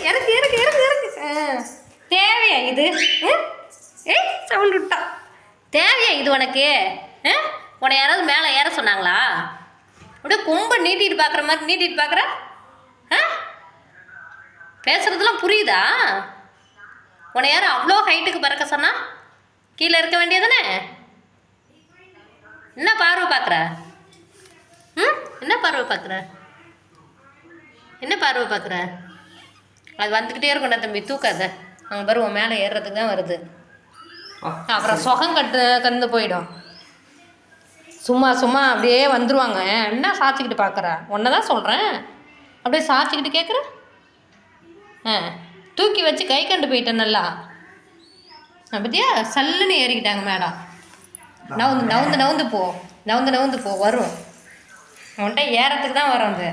இறக்கு இறக்கு இறக்கு இறக்கு. தேவையா இது? சவுண்ட் விட்டா தேவையா இது உனக்கு? உன்னை யாராவது மேலே ஏற சொன்னாங்களா? அப்படியே கொம்பை நீட்டிட்டு பார்க்குற மாதிரி நீட்டிட்டு பார்க்குற. பேசுகிறதுலாம் புரியுதா? உன்னை யாரும் அவ்வளோ ஹைட்டுக்கு பறக்க சொன்னா? கீழே இருக்க வேண்டியதானே? என்ன பார்வை பார்க்குற? என்ன பார்வை பார்க்குற? என்ன பார்வை பார்க்குற? அது வந்துக்கிட்டே இருக்கும்டா தம்பி, தூக்காத. அங்கே வருவோம், மேலே ஏறுறதுக்கு தான் வருது. அப்புறம் சுகம் கந்து போயிடும். சும்மா சும்மா அப்படியே வந்துடுவாங்க. என்ன சாச்சிக்கிட்டு பார்க்குற? ஒன்றை தான் சொல்கிறேன். அப்படியே சாச்சிக்கிட்டு கேட்குற. தூக்கி வச்சு கை கண்டு போயிட்டேன் நல்லா. பத்தியா சல்லுன்னு ஏறிக்கிட்டாங்க மேடம். நவுந்து நவுந்து நவுந்து போ, நவுந்து நவுந்து போ. வரும் உன்கிட்ட ஏறத்துக்கு தான் வரும் அது.